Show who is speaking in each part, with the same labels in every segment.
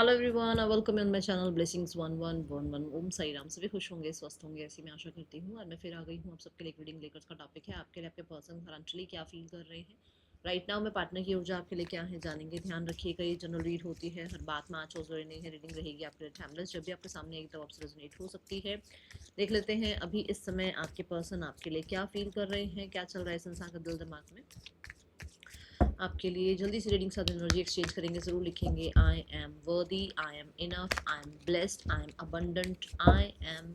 Speaker 1: Hello everyone, welcome on my channel blessings 1111। ओम साई राम। सभी खुश होंगे, स्वस्थ होंगे, ऐसी मैं आशा करती हूँ। और मैं फिर आ गई हूँ आप सबके लिए रीडिंग लेकर। का टॉपिक है आपके लिए आपके पर्सन करंटली क्या फील कर रहे हैं राइट नाउ में। पार्टनर की ऊर्जा आपके लिए क्या है जानेंगे। ध्यान रखिएगा, ये जनरल रीड होती है, हर बात में आज हो नहीं है। रीडिंग रहेगी आपके लिए टाइमलेस। जब भी आपके सामने एक तो आपसे रेजोनेट हो सकती है। देख लेते हैं अभी इस समय आपके पर्सन आपके लिए क्या फील कर रहे हैं, क्या चल रहा है इस इंसान का दिल दिमाग में आपके लिए। जल्दी से रीडिंग साथ एनर्जी एक्सचेंज करेंगे। जरूर लिखेंगे आई एम वर्दी, I am enough, I am blessed, I am abundant, I am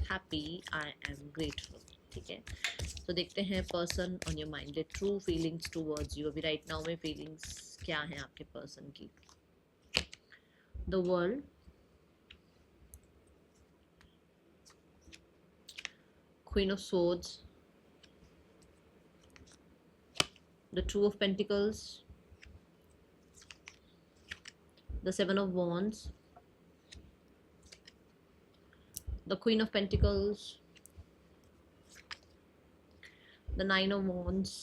Speaker 1: happy, I am grateful. ठीक है, तो देखते हैं person on your mind, true feelings towards you. अभी राइट नाउ में फीलिंग्स क्या है आपके पर्सन की। The world, queen of swords, the two of pentacles, the seven of wands, the queen of pentacles, the nine of wands,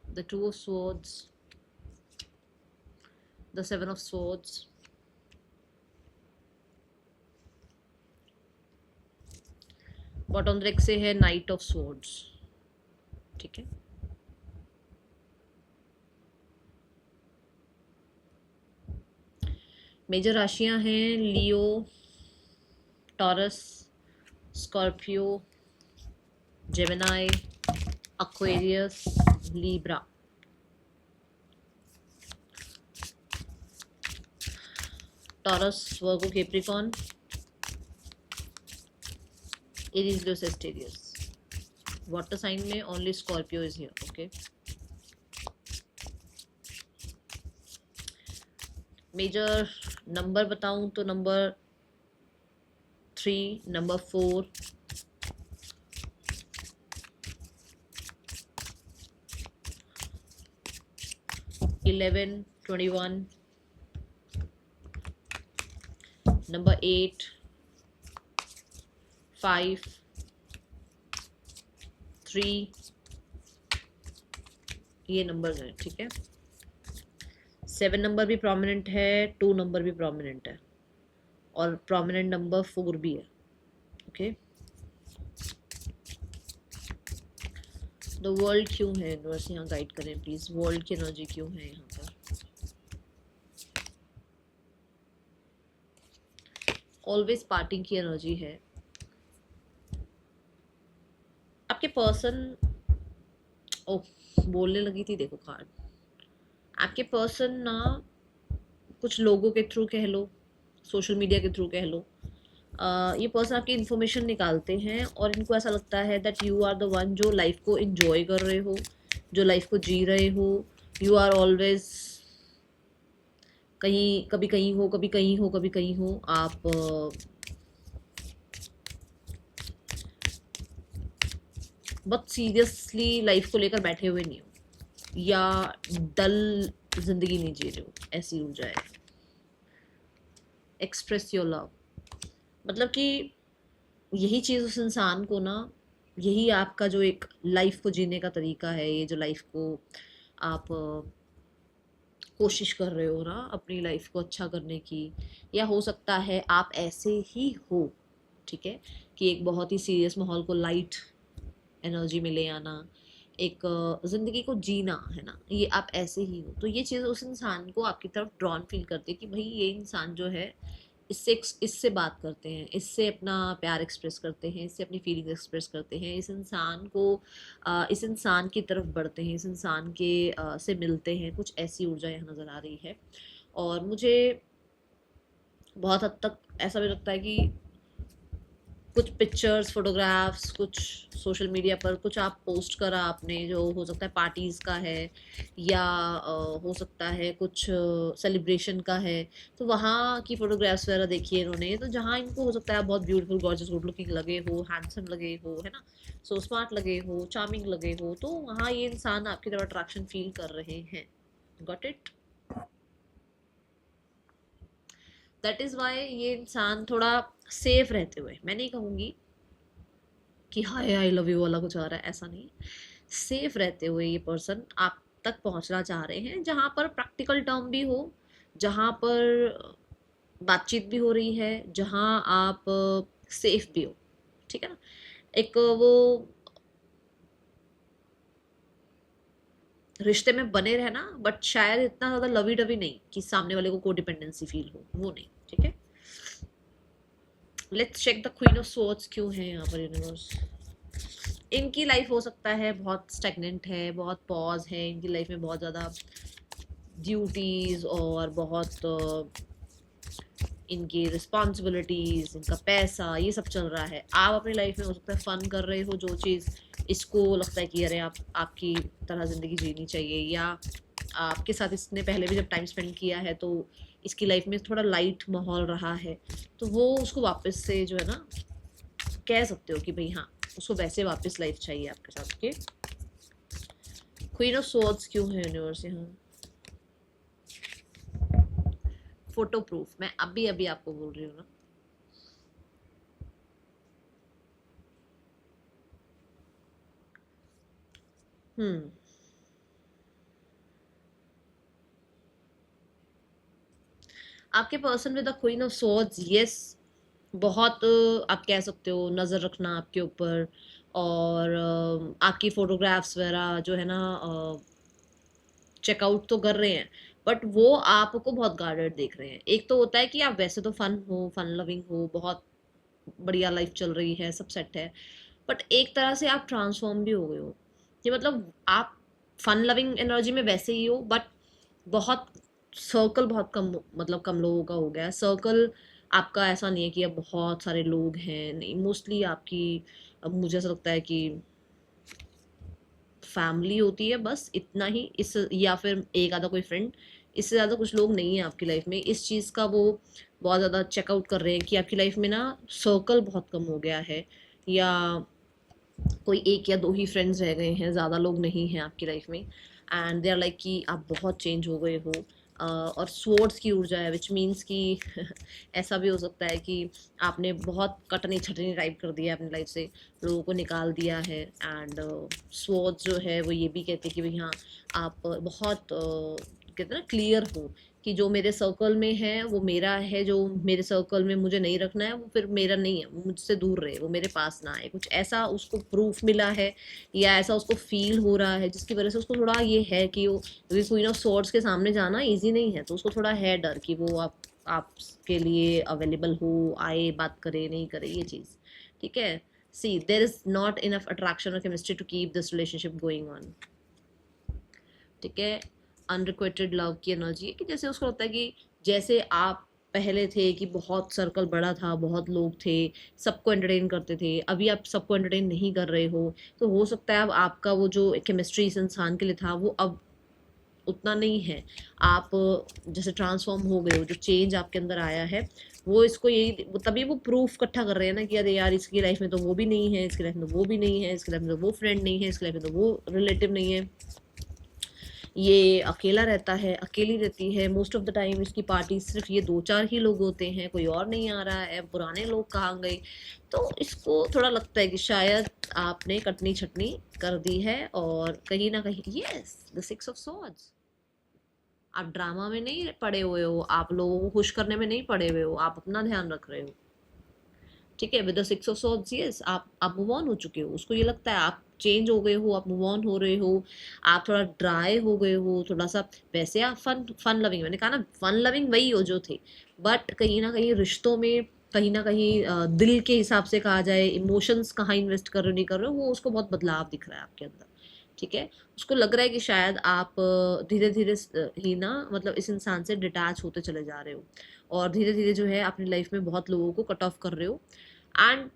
Speaker 1: the two of swords, the seven of swords, bottom deck से है night of swords. ठीक है, major राशियां हैं Leo, Taurus, Scorpio, Gemini, Aquarius, Libra. Taurus, Virgo, Capricorn, Aries, Leo, Sagittarius. Water sign में only Scorpio is here. Okay, major number बताऊं तो number 3, number 4, 11, 21, number 8, 5, 3, ये नंबर्स हैं। ठीक है, 7 नंबर भी प्रोमिनेंट है, 2 नंबर भी प्रोमिनेंट है, और प्रोमिनेंट नंबर 4 भी है। ओके, द वर्ल्ड क्यों है यूनिवर्स यहाँ गाइड करें प्लीज। वर्ल्ड की एनर्जी क्यों है यहाँ पर। ऑलवेज पार्टिंग की एनर्जी है आपके पर्सन। ओ, बोलने लगी थी, देखो कार्ड। आपके पर्सन ना कुछ लोगों के थ्रू कह लो, सोशल मीडिया के थ्रू कह लो, ये पर्सन आपकी इन्फॉर्मेशन निकालते हैं और इनको ऐसा लगता है that you are the one जो लाइफ को एंजॉय कर रहे हो, जो लाइफ को जी रहे हो। यू आर ऑलवेज कहीं, कभी कहीं हो, कभी कहीं हो, कभी कहीं हो। आप बहुत सीरियसली लाइफ को लेकर बैठे हुए नहीं हो, या डल जिंदगी नहीं जी रहे हो, ऐसी ऊर्जा है। एक्सप्रेस योर लव, मतलब कि यही चीज़ उस इंसान को ना, यही आपका जो एक लाइफ को जीने का तरीका है, ये जो लाइफ को आप कोशिश कर रहे हो ना अपनी लाइफ को अच्छा करने की, या हो सकता है आप ऐसे ही हो। ठीक है, कि एक बहुत ही सीरियस माहौल को लाइट एनर्जी में ले आना, एक ज़िंदगी को जीना है ना, ये आप ऐसे ही हो। तो ये चीज़ उस इंसान को आपकी तरफ ड्रॉन फील करती है कि भाई ये इंसान जो है, इससे बात करते हैं, इससे अपना प्यार एक्सप्रेस करते हैं, इससे अपनी फीलिंग्स एक्सप्रेस करते हैं, इस इंसान को इस इंसान की तरफ बढ़ते हैं, इस इंसान के से मिलते हैं। कुछ ऐसी ऊर्जा यहाँ नज़र आ रही है। और मुझे बहुत हद तक ऐसा भी लगता है कि कुछ पिक्चर्स, फोटोग्राफ्स, कुछ सोशल मीडिया पर कुछ आप पोस्ट करा आपने, जो हो सकता है पार्टीज़ का है, या हो सकता है कुछ सेलिब्रेशन का है। तो वहाँ की फ़ोटोग्राफ्स वगैरह देखिए इन्होंने, तो जहाँ इनको हो सकता है आप बहुत ब्यूटीफुल, गॉर्जियस, गुड लुकिंग लगे हो, हैंडसम लगे हो, है ना, सो स्मार्ट लगे हो, चार्मिंग लगे हो, तो वहाँ ये इंसान आपकी तरफ अट्रैक्शन फील कर रहे हैं। Got it. That is why ये इंसान थोड़ा सेफ रहते हुए, मैं नहीं कहूँगी कि हाय आई लव यू वाला कुछ आ रहा है, ऐसा नहीं। सेफ रहते हुए ये पर्सन आप तक पहुंचना चाह रहे हैं जहां पर प्रैक्टिकल टर्म भी हो, जहां पर बातचीत भी हो रही है, जहां आप सेफ भी हो, ठीक है ना। एक वो रिश्ते में बने रहना, बट शायद इतना ज्यादा लवी डवी नहीं कि सामने वाले को कोडिपेंडेंसी फील हो, वो नहीं, ठीक है। Let's check the queen of swords क्यों है यहाँ पर यूनिवर्स। इनकी लाइफ हो सकता है बहुत स्टेगनेंट है, बहुत पॉज है इनकी लाइफ में, बहुत ज़्यादा ड्यूटीज और बहुत इनकी रिस्पॉन्सिबिलिटीज, इनका पैसा, ये सब चल रहा है। आप अपनी लाइफ में हो सकता है फन कर रहे हो, जो चीज़ इसको लगता है कि अरे आप आपकी तरह ज़िंदगी जीनी चाहिए, या आपके साथ इसने पहले भी जब टाइम स्पेंड किया है तो इसकी लाइफ में थोड़ा लाइट माहौल रहा है, तो वो उसको वापस से जो है ना, कह सकते हो कि भाई हाँ, उसको वैसे वापस लाइफ चाहिए आपके साथ के। क्वीन ऑफ स्वॉर्ड्स क्यों है यूनिवर्स यहाँ। फोटो प्रूफ, मैं अभी अभी आपको बोल रही हूँ ना। आपके person with the queen of swords, yes, बहुत आप कह सकते हो नज़र रखना आपके ऊपर, और आपकी फोटोग्राफ्स वगैरह जो है ना चेकआउट तो कर रहे हैं, बट वो आपको बहुत गार्डेड देख रहे हैं। एक तो होता है कि आप वैसे तो फन हो, फन लविंग हो, बहुत बढ़िया लाइफ चल रही है, सब सेट है, बट एक तरह से आप ट्रांसफॉर्म भी हो गए हो, कि मतलब आप फन लविंग एनर्जी में वैसे ही हो, बट बहुत सर्कल बहुत कम, मतलब कम लोगों का हो गया है सर्कल आपका। ऐसा नहीं है कि अब बहुत सारे लोग हैं, नहीं, मोस्टली आपकी, अब मुझे ऐसा लगता है कि फैमिली होती है बस, इतना ही, इस या फिर एक आधा कोई फ्रेंड, इससे ज़्यादा कुछ लोग नहीं है आपकी लाइफ में। इस चीज़ का वो बहुत ज़्यादा चेकआउट कर रहे हैं कि आपकी लाइफ में ना सर्कल बहुत कम हो गया है, या कोई एक या दो ही फ्रेंड्स रह गए हैं, ज़्यादा लोग नहीं हैं आपकी लाइफ में, एंड दे आर लाइक कि आप बहुत चेंज हो गए हो। और स्वॉर्ड्स की ऊर्जा है, विच मीन्स कि ऐसा भी हो सकता है कि आपने बहुत कटनी छटनी टाइप कर दिया अपनी लाइफ से, लोगों को निकाल दिया है, एंड स्वॉर्ड्स जो है वो ये भी कहते हैं कि भाई हाँ, आप बहुत कहते हैं ना क्लियर हो कि जो मेरे सर्कल में है वो मेरा है, जो मेरे सर्कल में मुझे नहीं रखना है वो फिर मेरा नहीं है, वो मुझसे दूर रहे, वो मेरे पास ना आए, कुछ ऐसा उसको प्रूफ मिला है, या ऐसा उसको फील हो रहा है, जिसकी वजह से उसको थोड़ा ये है कि वो क्वीन ऑफ स्वॉर्ड्स के सामने जाना इजी नहीं है, तो उसको थोड़ा है डर कि वो आपके लिए अवेलेबल हो, आए, बात करे नहीं करे, ये चीज़, ठीक है। See there is not enough attraction और chemistry to keep this relationship going on, ठीक है। अनरिक्वेटेड लव की एनर्जी है कि जैसे उसको लगता है कि जैसे आप पहले थे कि बहुत सर्कल बड़ा था, बहुत लोग थे, सबको एंटरटेन करते थे, अभी आप सबको एंटरटेन नहीं कर रहे हो, तो हो सकता है अब आपका वो जो केमिस्ट्री इस इंसान के लिए था वो अब उतना नहीं है। आप जैसे ट्रांसफॉर्म हो गए हो, जो चेंज आपके अंदर आया है वो इसको यही, तभी वो प्रूफ इकट्ठा कर रहे हैं ना कि अरे यार इसकी लाइफ में तो वो भी नहीं है, इसकी लाइफ में तो वो भी नहीं है, इसकी लाइफ में तो वो फ्रेंड नहीं है, इसकी लाइफ में तो वो रिलेटिव नहीं है, ये अकेला रहता है, अकेली रहती है, मोस्ट ऑफ द टाइम इसकी पार्टी सिर्फ ये दो चार ही लोग होते हैं, कोई और नहीं आ रहा है, पुराने लोग कहाँ गए। तो इसको थोड़ा लगता है कि शायद आपने कटनी छटनी कर दी है, और कहीं ना कहीं yes, the six of swords, आप ड्रामा में नहीं पड़े हुए हो, आप लोगों को खुश करने में नहीं पड़े हुए हो, आप अपना ध्यान रख रहे हो, ठीक है। With the six of swords, yes, आप मूव ऑन हो चुके हो, उसको ये लगता है आप चेंज हो गए हो, आप मूव ऑन हो रहे हो, आप थोड़ा ड्राई हो गए हो, थोड़ा सा वैसे आप फन फन लविंग, मैंने कहा ना फन लविंग वही हो जो थे, बट कहीं ना कहीं रिश्तों में, कहीं ना कहीं दिल के हिसाब से कहा जाए, इमोशंस कहाँ इन्वेस्ट कर रहे हो नहीं कर रहे हो, वो उसको बहुत बदलाव दिख रहा है आपके अंदर, ठीक है। उसको लग रहा है कि शायद आप धीरे धीरे ही ना, मतलब इस इंसान से डिटैच होते चले जा रहे हो, और धीरे धीरे जो है अपनी लाइफ में बहुत लोगों को कट ऑफ कर रहे हो, and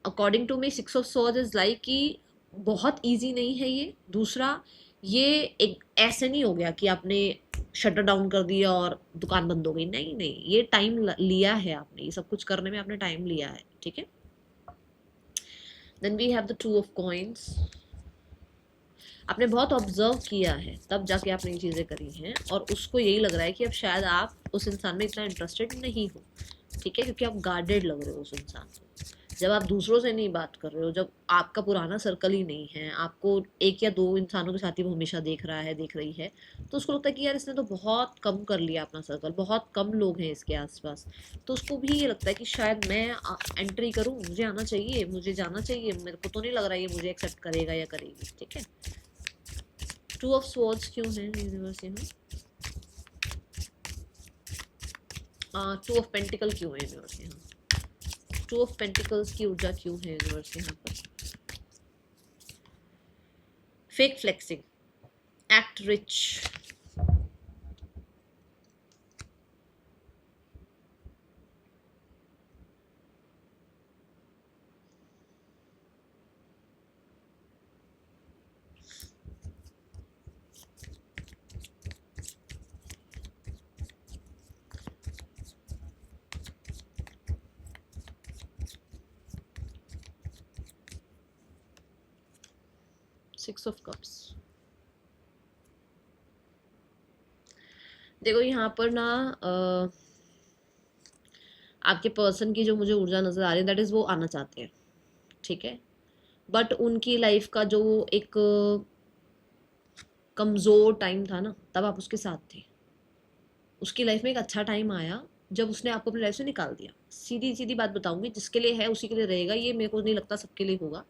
Speaker 1: according to me six of swords is like कि बहुत इजी नहीं है ये। दूसरा, ये एक ऐसे नहीं हो गया कि आपने शटर डाउन कर दिया और दुकान बंद हो गई, नहीं नहीं, ये टाइम लिया है आपने, ये सब कुछ करने में आपने टाइम लिया है, ठीक है। Then we have the two of coins, आपने बहुत ऑब्जर्व किया है तब जाके आपने ये चीज़ें करी हैं, और उसको यही लग रहा है कि अब शायद आप उस इंसान में इतना इंटरेस्टेड नहीं हो, ठीक है, क्योंकि आप गार्डेड लग रहे हो उस इंसान से, जब आप दूसरों से नहीं बात कर रहे हो, जब आपका पुराना सर्कल ही नहीं है, आपको एक या दो इंसानों के साथ ही वो हमेशा देख रहा है, देख रही है, तो उसको लगता है कि यार इसने तो बहुत कम कर लिया अपना सर्कल, बहुत कम लोग हैं इसके आसपास। तो उसको भी ये लगता है कि शायद मैं एंट्री करूँ, मुझे आना चाहिए, मुझे जाना चाहिए, मेरे को तो नहीं लग रहा ये मुझे एक्सेप्ट करेगा या करेगी। ठीक है, टू ऑफ स्वॉर्ड्स क्यों है यूनिवर्स यहाँ? टू ऑफ पेंटिकल क्यों है यूनिवर्स यहाँ? टू ऑफ पेंटिकल्स की ऊर्जा क्यों है यूनिवर्स यहाँ पर? Fake flexing, act rich, six of cups. देखो यहाँ पर ना आपके पर्सन की जो मुझे ऊर्जा नजर आ रही है, दैट इज वो आना चाहते हैं, ठीक है, बट उनकी लाइफ का जो एक कमजोर टाइम था ना, तब आप उसके साथ थे। उसकी लाइफ में एक अच्छा टाइम आया जब उसने आपको अपनी लाइफ से निकाल दिया। सीधी सीधी बात बताऊंगी, जिसके लिए है उसी के लिए रहेगा, ये मेरे को नहीं लगता सबके लिए होगा।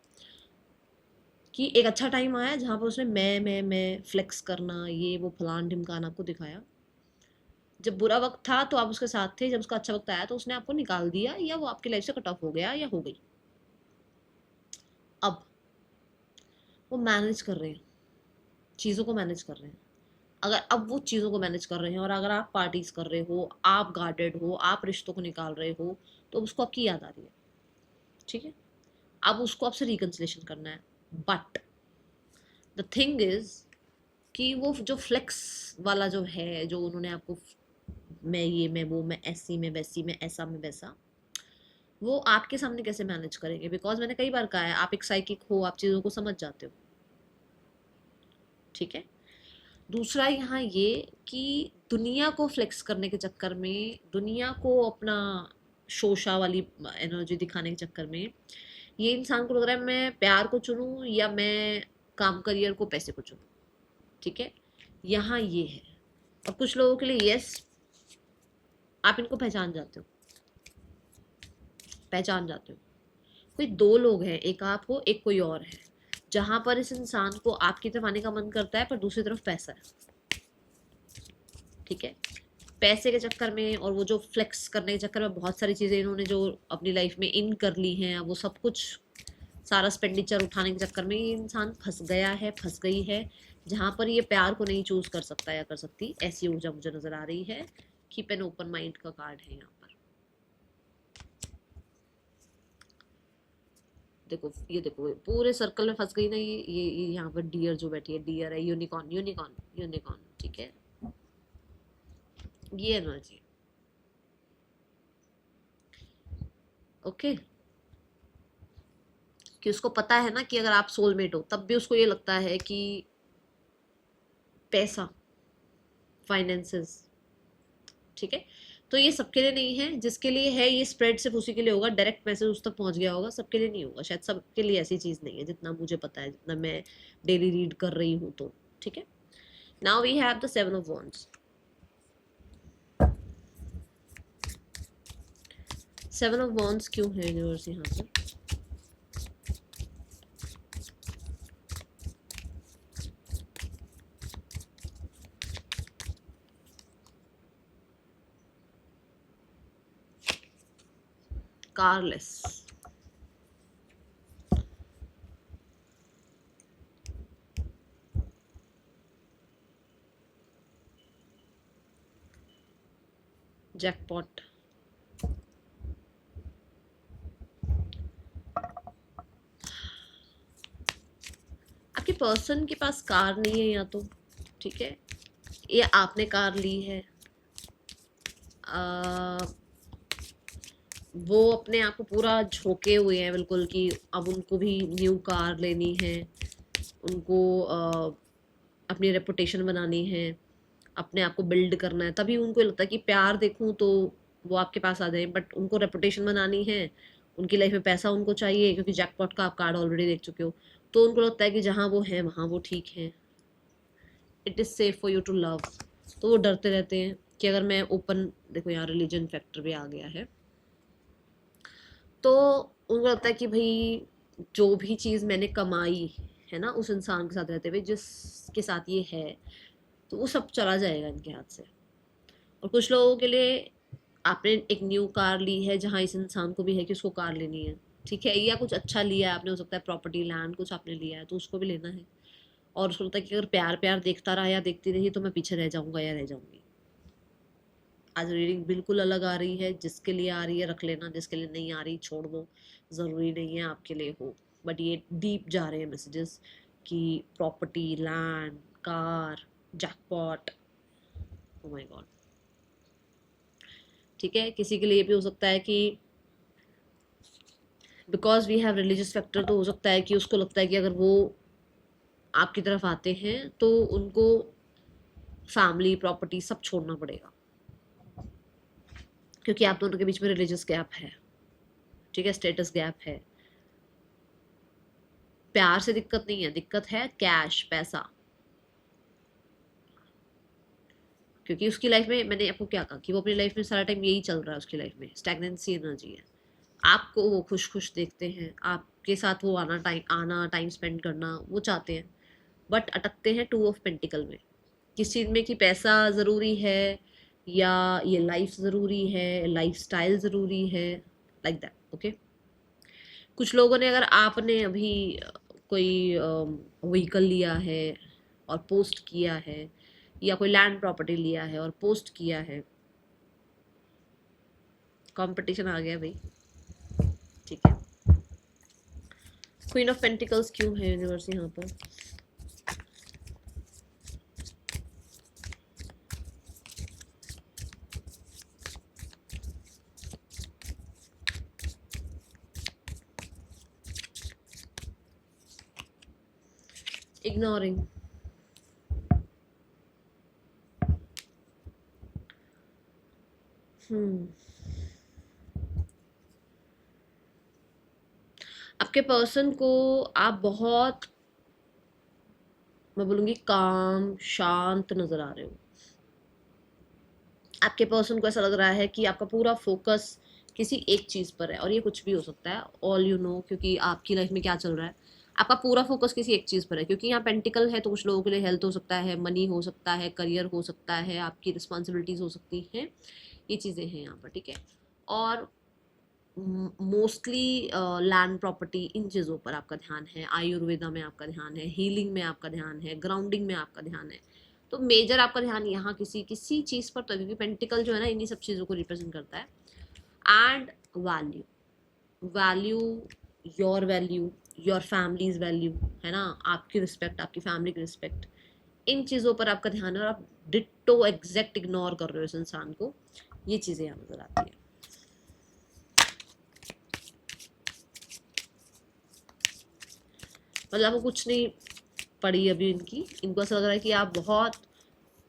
Speaker 1: कि एक अच्छा टाइम आया जहाँ पर उसने मैं फ्लेक्स करना, ये वो फलान ढिमकान आपको दिखाया। जब बुरा वक्त था तो आप उसके साथ थे, जब उसका अच्छा वक्त आया तो उसने आपको निकाल दिया, या वो आपकी लाइफ से कट ऑफ हो गया या हो गई। अब वो मैनेज कर रहे हैं, चीज़ों को मैनेज कर रहे हैं। अगर अब वो चीज़ों को मैनेज कर रहे हैं और अगर आप पार्टीज कर रहे हो, आप गार्डेड हो, आप रिश्तों को निकाल रहे हो, तो उसको आपकी याद आ रही है। ठीक है, अब उसको आपसे रिकन्सिलेशन करना है। बट द थिंग इज कि वो जो फ्लेक्स वाला जो है, जो उन्होंने आपको, मैं ये, मैं वो, मैं ऐसी, मैं वैसी, मैं ऐसा, मैं वैसा, वो आपके सामने कैसे मैनेज करेंगे? बिकॉज मैंने कई बार कहा है, आप एक साइकिक हो, आप चीज़ों को समझ जाते हो। ठीक है, दूसरा यहाँ ये कि दुनिया को फ्लेक्स करने के चक्कर में, दुनिया को अपना शोशा वाली एनर्जी दिखाने के चक्कर में, ये इंसान को लग रहा है मैं प्यार को चुनूं या मैं काम, करियर को, पैसे को चुनूं। ठीक है, यहाँ ये है। और कुछ लोगों के लिए यस, आप इनको पहचान जाते हो, पहचान जाते हो। कोई दो लोग हैं, एक आप हो, एक कोई और है, जहां पर इस इंसान को आपकी तरफ आने का मन करता है, पर दूसरी तरफ पैसा है। ठीक है, पैसे के चक्कर में और वो जो फ्लेक्स करने के चक्कर में बहुत सारी चीज़ें इन्होंने जो अपनी लाइफ में इन कर ली हैं, वो सब कुछ सारा एक्सपेंडिचर उठाने के चक्कर में ये इंसान फंस गया है, फंस गई है, जहाँ पर ये प्यार को नहीं चूज कर सकता या कर सकती। ऐसी ऊर्जा मुझे नजर आ रही है। कीप एन ओपन माइंड का कार्ड है यहाँ पर। देखो ये देखो, पूरे सर्कल में फंस गई ना ये यहाँ पर डियर जो बैठी है, डियर है, यूनिकॉर्न, यूनिकॉर्न, यूनिकॉर्न। ठीक है, ये एनर्जी। ओके, कि उसको पता है ना कि अगर आप सोलमेट हो, तब भी उसको ये लगता है कि पैसा, फाइनेंसेस। ठीक है, तो ये सबके लिए नहीं है। जिसके लिए है ये स्प्रेड सिर्फ उसी के लिए होगा, डायरेक्ट मैसेज उस तक पहुंच गया होगा, सबके लिए नहीं होगा। शायद सबके लिए ऐसी चीज नहीं है, जितना मुझे पता है, जितना मैं डेली रीड कर रही हूँ तो। ठीक है, now we have the 7 of wands. 7 of wands क्यों है यूनिवर्स यहाँ पर? कारलेस, जैकपॉट, आपके पर्सन के पास कार नहीं है या तो, ठीक है, ये आपने कार ली है। आ, वो अपने आप को पूरा झोंके हुए हैं बिल्कुल कि अब उनको भी न्यू कार लेनी है, उनको अपनी रेपुटेशन बनानी है, अपने आप को बिल्ड करना है। तभी उनको लगता है कि प्यार देखूं तो वो आपके पास आ जाए, बट उनको रेपुटेशन बनानी है, उनकी लाइफ में पैसा उनको चाहिए क्योंकि जैकपॉट का आप कार्ड ऑलरेडी देख चुके हो, तो उनको लगता है कि जहाँ वो है वहाँ वो ठीक है, it is safe for you to love. तो वो डरते रहते हैं कि अगर मैं ओपन, देखो यहाँ रिलीजन फैक्टर भी आ गया है, तो उनको लगता है कि भाई जो भी चीज़ मैंने कमाई है ना उस इंसान के साथ रहते हुए जिसके साथ ये है, तो वो सब चला जाएगा इनके हाथ से। और कुछ लोगों के लिए आपने एक न्यू कार ली है जहाँ इस इंसान को भी है कि उसको कार लेनी है, ठीक है, या कुछ अच्छा लिया है आपने, हो सकता है प्रॉपर्टी लैंड कुछ आपने लिया है तो उसको भी लेना है, और उसको लगता है कि अगर प्यार प्यार देखता रहा या देखती रही तो मैं पीछे रह जाऊंगा या रह जाऊंगी। आज रीडिंग बिल्कुल अलग आ रही है, जिसके लिए आ रही है रख लेना, जिसके लिए नहीं आ रही छोड़ दो, ज़रूरी नहीं है आपके लिए हो। बट ये डीप जा रहे हैं मैसेजेस कि property land car jackpot, oh my God. ठीक है, किसी के लिए भी हो सकता है कि because we have religious factor, तो हो सकता है कि उसको लगता है कि अगर वो आपकी तरफ आते हैं तो उनको फैमिली प्रॉपर्टी सब छोड़ना पड़ेगा, क्योंकि आप दोनों के बीच में रिलीजियस गैप है, ठीक है, स्टेटस गैप है। प्यार से दिक्कत नहीं है, दिक्कत है कैश पैसा, क्योंकि उसकी लाइफ में मैंने आपको क्या कहा कि वो अपनी लाइफ में सारा टाइम यही चल रहा है, उसकी लाइफ में स्टैग्नेंसी एनर्जी है। आपको वो खुश खुश देखते हैं, आपके साथ वो आना टाइम स्पेंड करना वो चाहते हैं, बट अटकते हैं टू ऑफ पेंटिकल में, किस चीज़ में कि पैसा ज़रूरी है या ये लाइफ ज़रूरी है, लाइफ स्टाइल ज़रूरी है, लाइक दैट। ओके, कुछ लोगों ने, अगर आपने अभी कोई व्हीकल लिया है और पोस्ट किया है, या कोई लैंड प्रॉपर्टी लिया है और पोस्ट किया है, कंपटीशन आ गया भाई, ठीक है। क्वीन ऑफ पेंटिकल्स क्यों है यूनिवर्स यहाँ पर? इग्नोरिंग, आपके पर्सन को आप बहुत, मैं बोलूँगी काम शांत नज़र आ रहे हो। आपके पर्सन को ऐसा लग रहा है कि आपका पूरा फोकस किसी एक चीज़ पर है, और ये कुछ भी हो सकता है, ऑल यू नो, क्योंकि आपकी लाइफ में क्या चल रहा है, आपका पूरा फोकस किसी एक चीज़ पर है। क्योंकि यहाँ पेंटिकल है तो कुछ लोगों के लिए हेल्थ हो सकता है, मनी हो सकता है, करियर हो सकता है, आपकी रिस्पॉन्सिबिलिटीज़ हो सकती हैं, ये चीज़ें हैं यहाँ पर, ठीक है। और मोस्टली लैंड प्रॉपर्टी इन चीज़ों पर आपका ध्यान है, आयुर्वेदा में आपका ध्यान है, हीलिंग में आपका ध्यान है, ग्राउंडिंग में आपका ध्यान है। तो मेजर आपका ध्यान यहाँ किसी किसी चीज़ पर, तो क्योंकि पेंटिकल जो है ना इन्हीं सब चीज़ों को रिप्रेजेंट करता है। And value, value, your value, your families value, है ना, आपकी रिस्पेक्ट, आपकी फैमिली की रिस्पेक्ट, इन चीज़ों पर आपका ध्यान है, और आप डिट्टो एग्जैक्ट इग्नोर कर रहे हो इस इंसान को, ये चीज़ें यहाँ नजर आती है। मतलब आपको कुछ नहीं पड़ी अभी इनकी, इनको ऐसा लग रहा है कि आप बहुत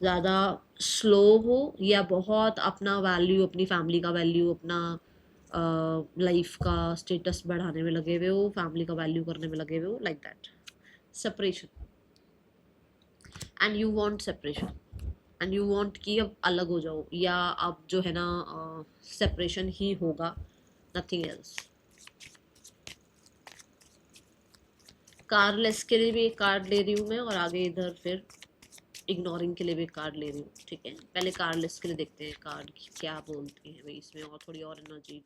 Speaker 1: ज़्यादा स्लो हो, या बहुत अपना वैल्यू, अपनी फैमिली का वैल्यू, अपना लाइफ का स्टेटस बढ़ाने में लगे हुए हो, फैमिली का वैल्यू करने में लगे हुए हो, like that. Separation, and you want separation, and you want कि अब अलग हो जाओ, या अब जो है ना सेपरेशन ही होगा, नथिंग एल्स। कारलेस के लिए भी एक कार्ड ले रही हूँ मैं, और आगे इधर फिर इग्नोरिंग के लिए भी कार्ड ले रही हूँ, ठीक है। पहले कार्डलेस के लिए देखते हैं कार्ड क्या बोलती है भाई इसमें, और थोड़ी और एनर्जी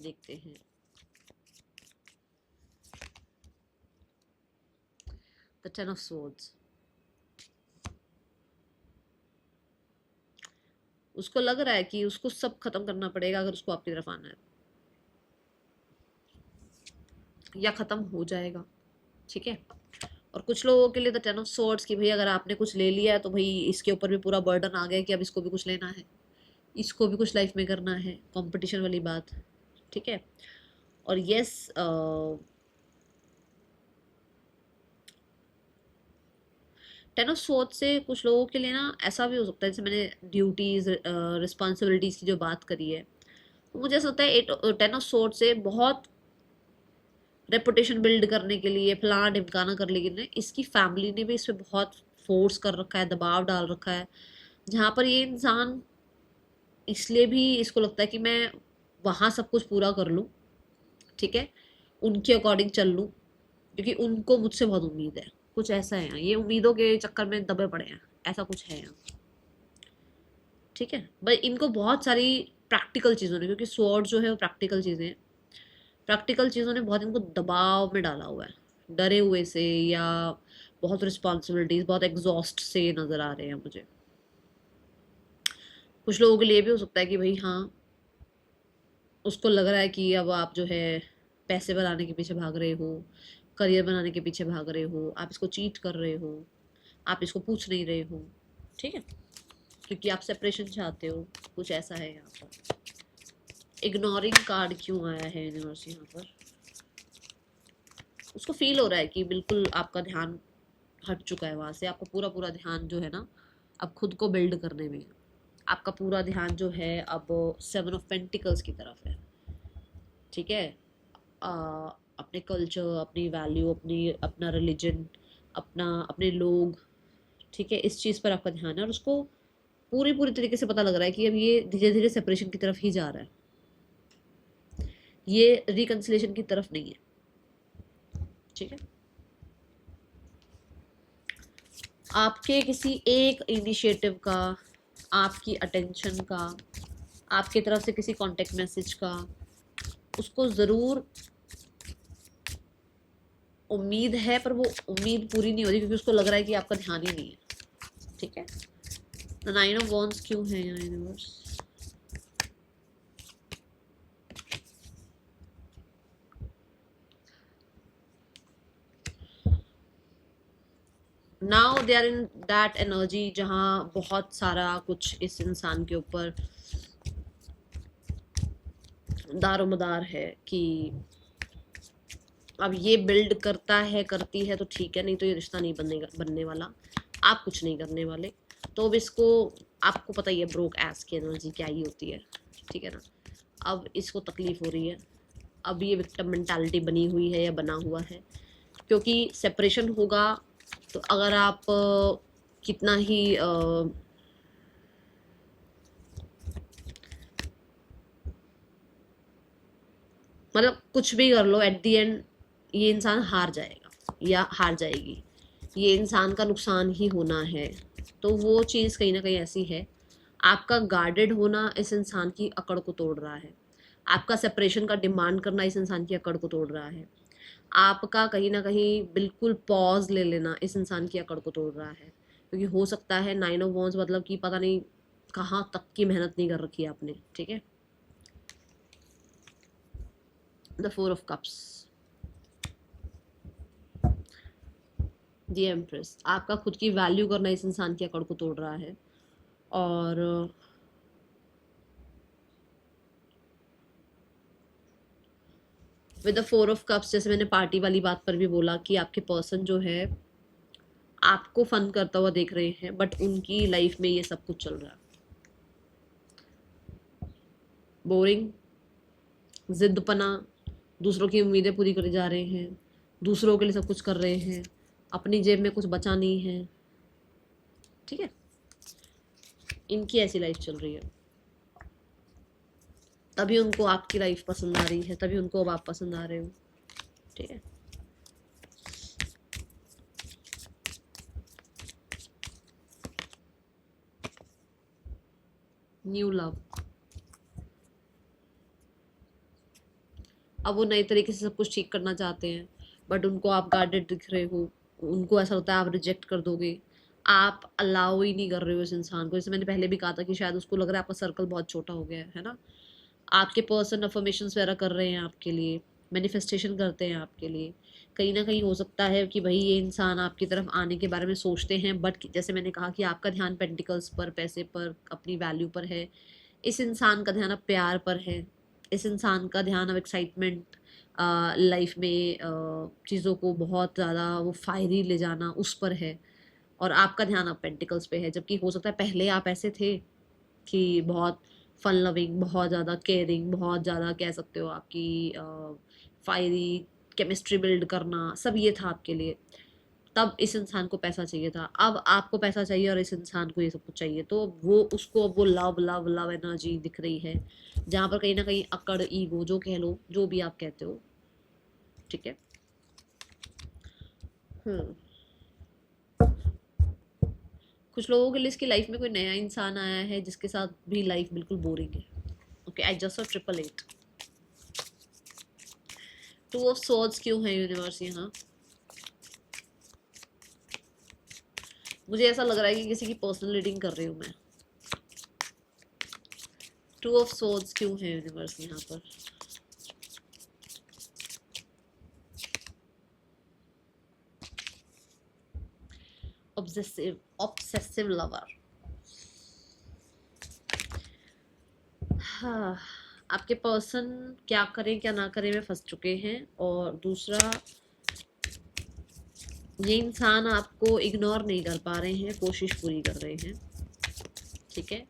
Speaker 1: देखते हैं। द टेन ऑफ स्वॉर्ड्स, उसको लग रहा है कि उसको सब खत्म करना पड़ेगा अगर उसको आपकी तरफ आना है, या खत्म हो जाएगा, ठीक है। और कुछ लोगों के लिए द टेन ऑफ स्वॉर्ड्स कि भाई अगर आपने कुछ ले लिया है तो भाई इसके ऊपर भी पूरा बर्डन आ गया कि अब इसको भी कुछ लेना है, इसको भी कुछ लाइफ में करना है, कंपटीशन वाली बात, ठीक है। और यस, टेन ऑफ स्वॉर्ड से कुछ लोगों के लिए ना ऐसा भी हो सकता है, जैसे मैंने ड्यूटीज रिस्पॉन्सिबिलिटीज की जो बात करी है, मुझे ऐसा लगता है 10 ऑफ सोर्ड से बहुत रेपुटेशन बिल्ड करने के लिए फलाना ढिमकाना कर, लेकिन इसकी फैमिली ने भी इस पर बहुत फोर्स कर रखा है, दबाव डाल रखा है, जहाँ पर ये इंसान इसलिए भी इसको लगता है कि मैं वहाँ सब कुछ पूरा कर लूँ, ठीक है, उनके अकॉर्डिंग चल लूँ, क्योंकि उनको मुझसे बहुत उम्मीद है। कुछ ऐसा है यहाँ, ये उम्मीदों के चक्कर में दबे पड़े हैं, ऐसा कुछ है यहाँ, ठीक है। बट इनको बहुत सारी प्रैक्टिकल चीज़ों ने, क्योंकि स्वॉर्ड जो है वो प्रैक्टिकल चीज़ें हैं, प्रैक्टिकल चीज़ों ने बहुत इनको दबाव में डाला हुआ है, डरे हुए से, या बहुत रिस्पॉन्सिबिलिटीज, बहुत एग्जॉस्ट से नज़र आ रहे हैं मुझे। कुछ लोगों के लिए भी हो सकता है कि भाई हाँ, उसको लग रहा है कि अब आप जो है पैसे बनाने के पीछे भाग रहे हो, करियर बनाने के पीछे भाग रहे हो, आप इसको चीट कर रहे हो, आप इसको पूछ नहीं रहे हो, ठीक है, क्योंकि आप सेपरेशन चाहते हो। कुछ ऐसा है यहाँ पर। इग्नोरिंग कार्ड क्यों आया है यूनिवर्स यहाँ पर? उसको फील हो रहा है कि बिल्कुल आपका ध्यान हट चुका है वहाँ से, आपका पूरा पूरा ध्यान जो है ना अब खुद को बिल्ड करने में है। आपका पूरा ध्यान जो है अब 7 ऑफ पेंटिकल्स की तरफ है, ठीक है। अपने कल्चर, अपनी वैल्यू, अपना रिलीजन, अपने लोग, ठीक है, इस चीज़ पर आपका ध्यान है, और उसको पूरी पूरी तरीके से पता लग रहा है कि अब ये धीरे धीरे सेपरेशन की तरफ ही जा रहा है, ये रिकन्सिलेशन की तरफ नहीं है, ठीक है। आपके किसी एक इनिशिएटिव का, आपकी अटेंशन का, आपकी तरफ से किसी कांटेक्ट मैसेज का, उसको ज़रूर उम्मीद है, पर वो उम्मीद पूरी नहीं हो रही, क्योंकि उसको लग रहा है कि आपका ध्यान ही नहीं है, ठीक है। 9 ऑफ वॉन्ड्स क्यों है यहाँ universe? Now they are in that energy जहाँ बहुत सारा कुछ इस इंसान के ऊपर दारोमदार है कि अब ये बिल्ड करता है, करती है तो ठीक है, नहीं तो ये रिश्ता नहीं बनने वाला, आप कुछ नहीं करने वाले। तो अब इसको, आपको पता ही है ब्रोक एस की एनर्जी क्या ही होती है, ठीक है ना। अब इसको तकलीफ हो रही है, अब ये विक्टिम मेंटालिटी बनी हुई है या बना हुआ है, क्योंकि सेपरेशन होगा तो अगर आप कितना ही मतलब कुछ भी कर लो, एट दी एंड ये इंसान हार जाएगा या हार जाएगी, ये इंसान का नुकसान ही होना है। तो वो चीज़ कहीं ना कहीं ऐसी है, आपका गार्डेड होना इस इंसान की अकड़ को तोड़ रहा है, आपका सेपरेशन का डिमांड करना इस इंसान की अकड़ को तोड़ रहा है, आपका कहीं ना कहीं बिल्कुल पॉज ले लेना इस इंसान की अकड़ को तोड़ रहा है, क्योंकि हो सकता है 9 ऑफ वॉन्ड्स मतलब कि पता नहीं कहाँ तक की मेहनत नहीं कर रखी है आपने, ठीक है। The 4 of cups, the empress, आपका खुद की वैल्यू करना इस इंसान की अकड़ को तोड़ रहा है। और विद द 4 ऑफ कप्स, जैसे मैंने पार्टी वाली बात पर भी बोला कि आपके पर्सन जो है आपको फन करता हुआ देख रहे हैं, बट उनकी लाइफ में ये सब कुछ चल रहा है, बोरिंग, जिद्दपना, दूसरों की उम्मीदें पूरी करे जा रहे हैं, दूसरों के लिए सब कुछ कर रहे हैं, अपनी जेब में कुछ बचा नहीं है, ठीक है। इनकी ऐसी लाइफ चल रही है, तभी उनको आपकी लाइफ पसंद आ रही है, तभी उनको अब आप पसंद आ रहे हो, ठीक है। न्यू लव, अब वो नए तरीके से सब कुछ ठीक करना चाहते हैं, बट उनको आप गार्डेड दिख रहे हो, उनको ऐसा लगता है आप रिजेक्ट कर दोगे, आप अलाउ ही नहीं कर रहे हो इस इंसान को। जैसे मैंने पहले भी कहा था कि शायद उसको लग रहा है आपका सर्कल बहुत छोटा हो गया है ना। आपके पर्सन अफर्मेशंस वगैरह कर रहे हैं आपके लिए, मैनिफेस्टेशन करते हैं आपके लिए, कहीं ना कहीं हो सकता है कि भाई ये इंसान आपकी तरफ आने के बारे में सोचते हैं, बट जैसे मैंने कहा कि आपका ध्यान पेंटिकल्स पर, पैसे पर, अपनी वैल्यू पर है, इस इंसान का ध्यान अब प्यार पर है, इस इंसान का ध्यान अब एक्साइटमेंट, लाइफ में चीज़ों को बहुत ज़्यादा वो फायरी ले जाना उस पर है, और आपका ध्यान अब पेंटिकल्स पे है। जबकि हो सकता है पहले आप ऐसे थे कि बहुत फन लविंग, बहुत ज़्यादा केयरिंग, बहुत ज़्यादा कह सकते हो आपकी फायरी केमिस्ट्री बिल्ड करना, सब ये था आपके लिए। तब इस इंसान को पैसा चाहिए था, अब आपको पैसा चाहिए और इस इंसान को ये सब कुछ चाहिए, तो वो उसको अब वो लव लव लव एनर्जी दिख रही है, जहाँ पर कहीं ना कहीं अकड़, ईगो, जो कह लो, जो भी आप कहते हो, ठीक है। हम्म कुछ लोगों के लिए इसकी लाइफ में कोई नया इंसान आया है जिसके साथ भी लाइफ बिल्कुल बोरिंग है। Okay, I just triple eight. Two of swords क्यों है यूनिवर्स यहाँ? मुझे ऐसा लग रहा है कि किसी की पर्सनल रीडिंग कर रही हूँ मैं। टू ऑफ सॉर्ड्स क्यों है यूनिवर्स यहाँ पर? Obsessive, obsessive lover. हाँ, आपके पर्सन क्या करें क्या ना करें में फंस चुके हैं, और दूसरा, ये इंसान आपको इग्नोर नहीं कर पा रहे हैं, कोशिश पूरी कर रहे हैं, ठीक है।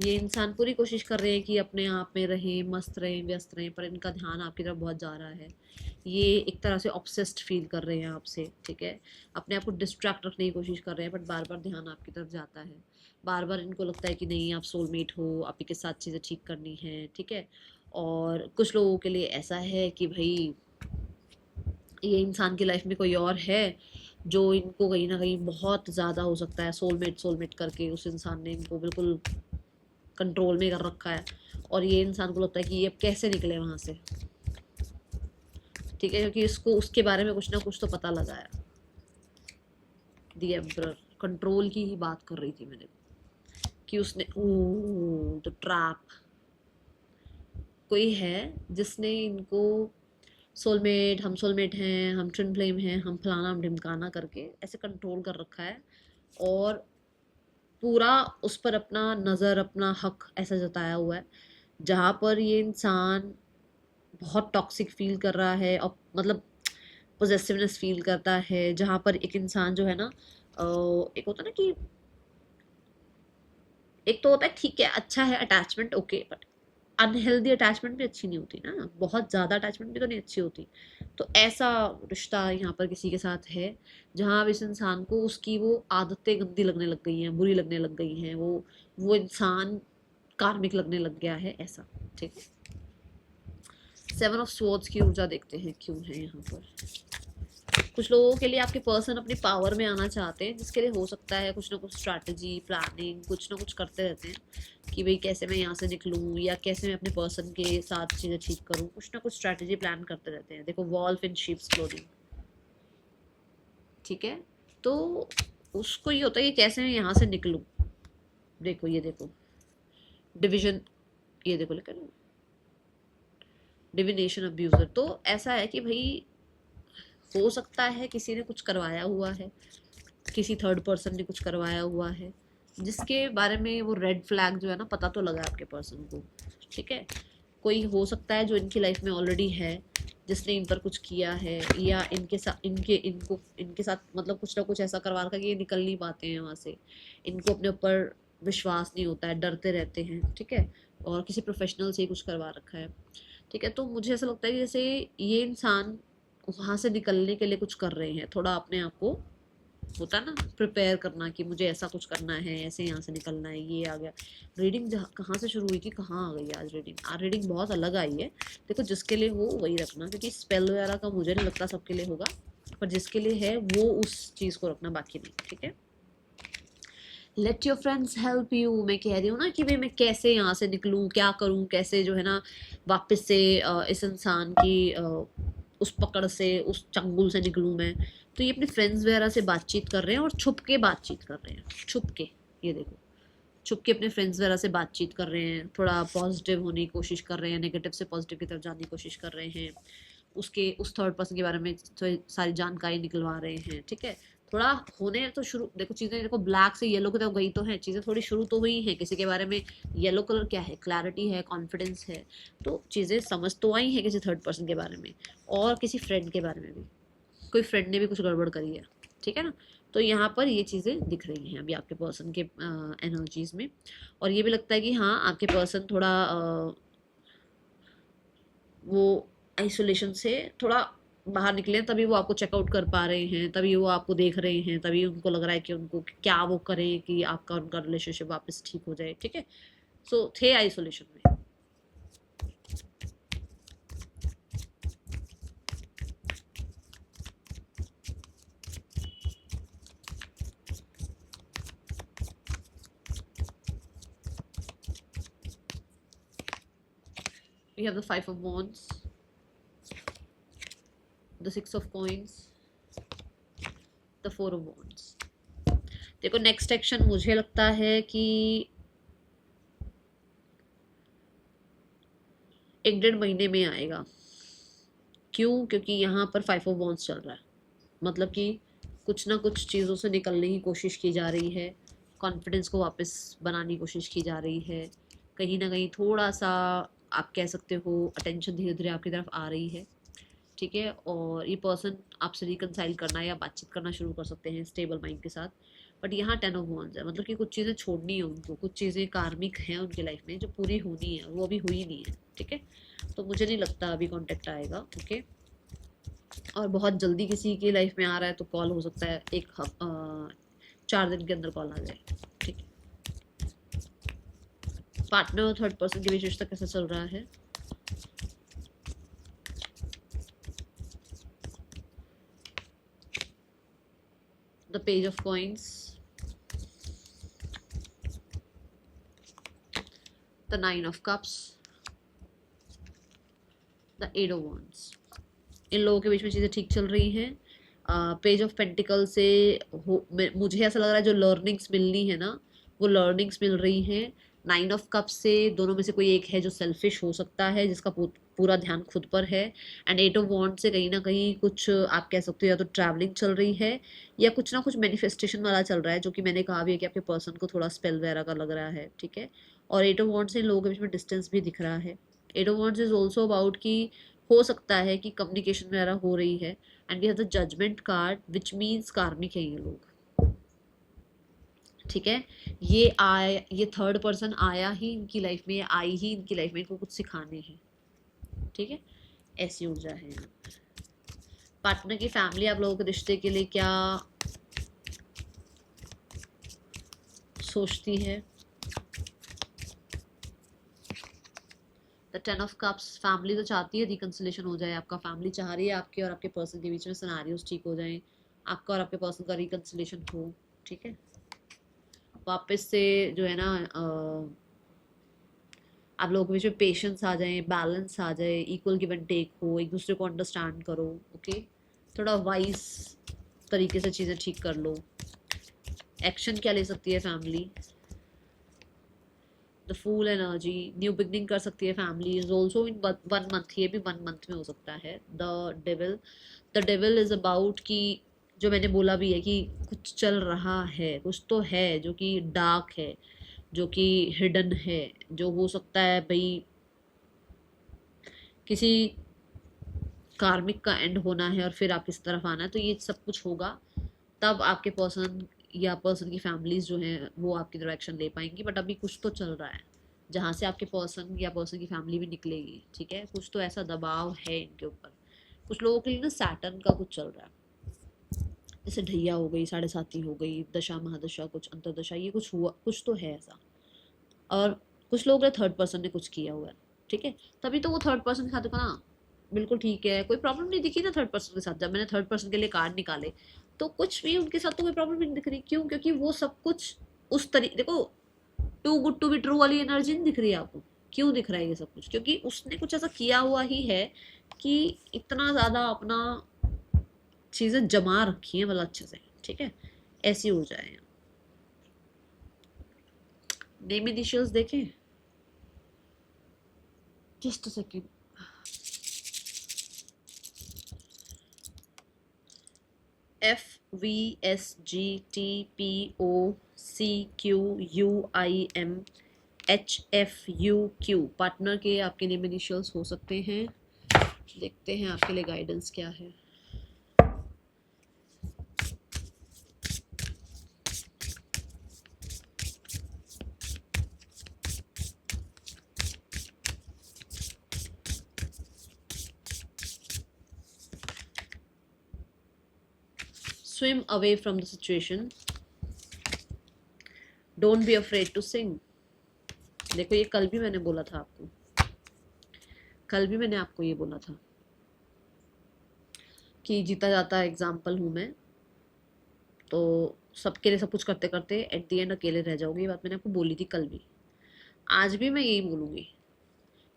Speaker 1: ये इंसान पूरी कोशिश कर रहे हैं कि अपने आप में रहें, मस्त रहें, व्यस्त रहें, पर इनका ध्यान आपकी तरफ बहुत जा रहा है। ये एक तरह से ऑब्सेस्ड फील कर रहे हैं आपसे, ठीक है। अपने आप को डिस्ट्रैक्ट रखने की कोशिश कर रहे हैं, बट बार बार ध्यान आपकी तरफ जाता है। बार बार इनको लगता है कि नहीं, आप सोलमेट हो, आप ही के साथ चीज़ें ठीक करनी है, ठीक है। और कुछ लोगों के लिए ऐसा है कि भाई ये इंसान की लाइफ में कोई और है जो इनको कहीं ना कहीं बहुत ज़्यादा हो सकता है सोलमेट सोलमेट करके उस इंसान ने इनको बिल्कुल कंट्रोल में कर रखा है, और ये इंसान को लगता है कि ये अब कैसे निकले वहाँ से, ठीक है, क्योंकि इसको उसके बारे में कुछ ना कुछ तो पता लगा है। दी एम्परर, कंट्रोल की ही बात कर रही थी मैंने, कि उसने द ट्रैप, कोई है जिसने इनको सोलमेट, हम सोलमेट हैं, हम ट्विन फ्लेम हैं, हम फलाना हम ढिमकाना करके ऐसे कंट्रोल कर रखा है, और पूरा उस पर अपना नज़र, अपना हक ऐसा जताया हुआ है, जहाँ पर ये इंसान बहुत टॉक्सिक फील कर रहा है, और मतलब पोजेसिवनेस फील करता है, जहाँ पर एक इंसान जो है ना, एक होता है ना कि एक तो होता है ठीक है, अच्छा है attachment, okay, but unhealthy attachment भी अच्छी नहीं होती ना, बहुत ज़्यादा अटैचमेंट भी तो नहीं अच्छी होती। तो ऐसा रिश्ता यहाँ पर किसी के साथ है, जहाँ अब इस इंसान को उसकी वो आदतें गंदी लगने लग गई हैं, बुरी लगने लग गई हैं, वो इंसान कार्मिक लगने लग गया है, ऐसा, ठीक है। सेवन ऑफ स्वॉर्ड्स की ऊर्जा देखते हैं क्यों है यहाँ पर। कुछ लोगों के लिए आपके पर्सन अपनी पावर में आना चाहते हैं, जिसके लिए हो सकता है कुछ ना कुछ स्ट्रैटेजी, प्लानिंग, कुछ ना कुछ करते रहते हैं कि भाई कैसे मैं यहाँ से निकलूँ, या कैसे मैं अपने पर्सन के साथ चीज़ें ठीक करूँ, कुछ ना कुछ स्ट्रैटेजी प्लान करते रहते हैं। देखो, वॉल्फ इन शीप्स क्लोथिंग, ठीक है। तो उसको ये होता है कि कैसे मैं यहाँ से निकलूँ। देखो, ये देखो डिविजन, ये देखो, लेकिन डिविनेशन अब्यूजर, तो ऐसा है कि भाई हो सकता है किसी ने कुछ करवाया हुआ है, किसी थर्ड पर्सन ने कुछ करवाया हुआ है, जिसके बारे में वो रेड फ्लैग जो है ना, पता तो लगा आपके पर्सन को, ठीक है। कोई हो सकता है जो इनकी लाइफ में ऑलरेडी है, जिसने इन पर कुछ किया है, या इनके साथ इनके साथ मतलब कुछ ना कुछ ऐसा करवा रखा कि ये निकल नहीं पाते हैं वहाँ से, इनको अपने ऊपर विश्वास नहीं होता है, डरते रहते हैं, ठीक है, और किसी प्रोफेशनल से ही कुछ करवा रखा है, ठीक है। तो मुझे ऐसा लगता है कि जैसे ये इंसान वहाँ से निकलने के लिए कुछ कर रहे हैं, थोड़ा अपने आप को होता ना प्रिपेयर करना कि मुझे ऐसा कुछ करना है, ऐसे यहाँ से निकलना है, ये आ गया। रीडिंग कहाँ से शुरू हुई थी, कहाँ आ गई आज रीडिंग बहुत अलग आई है। देखो, जिसके लिए हो वही रखना, क्योंकि स्पेल वगैरह का मुझे नहीं लगता सबके लिए होगा, पर जिसके लिए है वो उस चीज़ को रखना, बाकी नहीं, ठीक है। Let your friends help you, मैं कह रही हूँ ना कि भाई मैं कैसे यहाँ से निकलूँ, क्या करूँ, कैसे जो है ना वापस से इस इंसान की उस पकड़ से, उस चंगुल से निकलूँ मैं। तो ये अपने फ्रेंड्स वगैरह से बातचीत कर रहे हैं, और छुप के बातचीत कर रहे हैं, छुप के, ये देखो, छुप के अपने फ्रेंड्स वगैरह से बातचीत कर रहे हैं, थोड़ा पॉजिटिव होने की कोशिश कर रहे हैं, नेगेटिव से पॉजिटिव की तरफ जाने की कोशिश कर रहे हैं, उसके उस थर्ड पर्सन के बारे में सारी जानकारी निकलवा रहे हैं, ठीक है। थोड़ा होने तो शुरू, देखो चीज़ें, देखो ब्लैक से येलो की तरफ गई तो है चीज़ें, थोड़ी शुरू तो हुई हैं, किसी के बारे में येलो कलर क्या है, क्लैरिटी है, कॉन्फिडेंस है, तो चीज़ें समझ तो आई हैं किसी थर्ड पर्सन के बारे में, और किसी फ्रेंड के बारे में भी, कोई फ्रेंड ने भी कुछ गड़बड़ करी है, ठीक है ना। तो यहाँ पर ये चीज़ें दिख रही हैं अभी आपके पर्सन के एनर्जीज में। और ये भी लगता है कि हाँ आपके पर्सन थोड़ा वो आइसोलेशन से थोड़ा बाहर निकले, तभी वो आपको चेकआउट कर पा रहे हैं, तभी वो आपको देख रहे हैं, तभी उनको लग रहा है कि उनको क्या वो करें कि आपका उनका रिलेशनशिप वापस ठीक हो जाए। ठीक है, सो थे आइसोलेशन में। We have the 5 of Wands, the 6 of Coins, the 4 of Wands. देखो नेक्स्ट एक्शन मुझे लगता है कि 1-1.5 महीने में आएगा। क्यों? क्योंकि यहाँ पर 5 ऑफ वॉन्ड्स चल रहा है, मतलब कि कुछ ना कुछ चीज़ों से निकलने की कोशिश की जा रही है, कॉन्फिडेंस को वापस बनाने की कोशिश की जा रही है, कहीं ना कहीं थोड़ा सा आप कह सकते हो अटेंशन धीरे धीरे आपकी तरफ आ रही है। ठीक है, और ये पर्सन आपसे रिकनसाइल करना या बातचीत करना शुरू कर सकते हैं स्टेबल माइंड के साथ। बट यहाँ 10 ऑफ वॉन्ड्स है, मतलब कि कुछ चीज़ें छोड़नी है उनको, कुछ चीज़ें कार्मिक हैं उनकी लाइफ में जो पूरी होनी है, वो अभी हुई नहीं है। ठीक है, तो मुझे नहीं लगता अभी कॉन्टेक्ट आएगा। ओके, और बहुत जल्दी किसी की लाइफ में आ रहा है तो कॉल हो सकता है 4 दिन के अंदर कॉल आ जाए। ठीक है, पार्टनर और थर्ड पर्सन के बीच रिश्ता कैसा चल रहा है? The page of coins, the 9 of cups, the 8 of wands. इन लोगों के बीच में चीज़ें ठीक चल रही हैं। पेज ऑफ पेंटिकल से मुझे ऐसा लग रहा है जो लर्निंग्स मिलनी है ना, वो लर्निंग्स मिल रही हैं। 9 ऑफ कप्स से दोनों में से कोई एक है जो सेल्फिश हो सकता है, जिसका पूरा ध्यान खुद पर है। एंड 8 ऑफ वॉन्ड से कहीं ना कहीं कुछ आप कह सकते हो या तो ट्रैवलिंग चल रही है या कुछ ना कुछ मैनिफेस्टेशन वाला चल रहा है, जो कि मैंने कहा भी है कि आपके पर्सन को थोड़ा स्पेल वगैरह का लग रहा है। ठीक है, और 8 ऑफ वॉन्ड से इन लोगों के बीच में डिस्टेंस भी दिख रहा है। 8 of wands is also about कि हो सकता है कि कम्युनिकेशन वगैरह हो रही है। And we have the judgement card which means karmic है ये लोग। ठीक है, ये थर्ड पर्सन आया ही इनकी लाइफ में, आई ही इनकी लाइफ में इनको कुछ सिखाने हैं। ठीक है, ऐसी ऊर्जा है। पार्टनर की फैमिली आप लोगों के रिश्ते के लिए क्या सोचती है? द 10 ऑफ कप्स, फैमिली तो चाहती है रिकंसिलेशन हो जाए, आपका फैमिली चाह रही है आपके और आपके पर्सन के बीच में सिनेरियोस ठीक हो जाएं, आपका और आपके पर्सन का रिकंसिलेशन हो। ठीक है, वापस से जो है ना आप लोगों के बीच में पेशेंस आ जाए, बैलेंस आ जाए, इक्वल गिव एंड टेक हो, एक दूसरे को अंडरस्टैंड करो। ओके, थोड़ा वाइज तरीके से चीज़ें ठीक कर लो। एक्शन क्या ले सकती है family? The fool energy, new beginning कर सकती है family, is also in 1 month, ये भी 1 मंथ में हो सकता है। द डेविल इज अबाउट कि जो मैंने बोला भी है कि कुछ चल रहा है, कुछ तो है जो कि डार्क है, जो कि हिडन है, जो हो सकता है भाई किसी कार्मिक का एंड होना है और फिर आप किस तरफ आना है। तो ये सब कुछ होगा तब आपके पर्सन या पर्सन की फैमिलीज जो हैं वो आपकी डायरेक्शन ले पाएंगी। बट अभी कुछ तो चल रहा है जहाँ से आपके पर्सन या पर्सन की फैमिली भी निकलेगी। ठीक है, कुछ तो ऐसा दबाव है इनके ऊपर। कुछ लोगों के लिए ना सैटर्न का कुछ चल रहा है, जैसे ढैया हो गई, 7.5 हो गई, दशा महादशा, कुछ अंतरदशा, ये कुछ हुआ, कुछ तो है ऐसा। और कुछ लोग थर्ड पर्सन ने कुछ किया हुआ है। ठीक है, तभी तो वो थर्ड पर्सन के साथ देखो ना, बिल्कुल ठीक है, कोई प्रॉब्लम नहीं दिखी ना थर्ड पर्सन के साथ। जब मैंने थर्ड पर्सन के लिए कार्ड निकाले तो कुछ भी उनके साथ तो कोई प्रॉब्लम नहीं दिख रही। क्यों? क्योंकि वो सब कुछ उस तरीके, देखो too good to be true वाली एनर्जी नहीं दिख रही है आपको। क्यों दिख रहा है ये सब कुछ? क्योंकि उसने कुछ ऐसा किया हुआ ही है कि इतना ज़्यादा अपना चीज़ें जमा रखी हैं, मतलब अच्छे से। ठीक है, ऐसी ऊर्जा है। नेम इनिशियल्स देखें, just a second. FVSGTPOCQUIMHFUQ, partner के आपके नेम इनिशियल्स हो सकते हैं। देखते हैं आपके लिए गाइडेंस क्या है। Swim away from the situation, don't be afraid to sing. देखो ये कल भी मैंने बोला था आपको, कल भी मैंने आपको ये बोला था कि जीता जाता एग्जाम्पल हूँ मैं, तो सबके लिए सब कुछ करते करते एट दी एंड अकेले रह जाओगे। ये बात मैंने आपको बोली थी कल भी, आज भी मैं यही बोलूँगी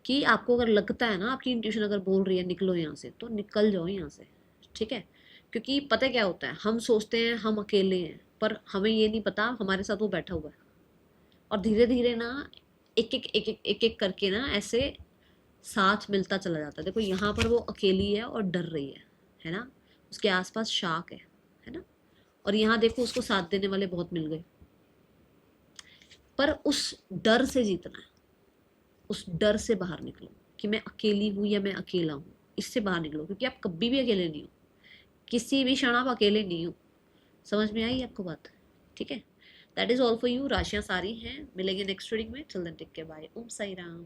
Speaker 1: कि आपको अगर लगता है ना, आपकी इंट्यूशन अगर बोल रही है निकलो यहाँ से, तो निकल जाओ यहाँ से, ठीक है। क्योंकि पता है क्या होता है, हम सोचते हैं हम अकेले हैं, पर हमें ये नहीं पता हमारे साथ वो बैठा हुआ है। और धीरे धीरे ना एक एक करके ना ऐसे साथ मिलता चला जाता है। देखो यहाँ पर वो अकेली है और डर रही है ना, उसके आसपास शार्क है ना, और यहाँ देखो उसको साथ देने वाले बहुत मिल गए। पर उस डर से जीतना है, उस डर से बाहर निकलो कि मैं अकेली हूँ या मैं अकेला हूँ, इससे बाहर निकलो, क्योंकि आप कभी भी अकेले नहीं हो, किसी भी क्षण आप अकेले नहीं हो। समझ में आई आपको बात? ठीक है, that is all for you. राशियां सारी हैं, मिलेंगे नेक्स्ट रीडिंग में। Till then take care, bye, Om Sai Ram.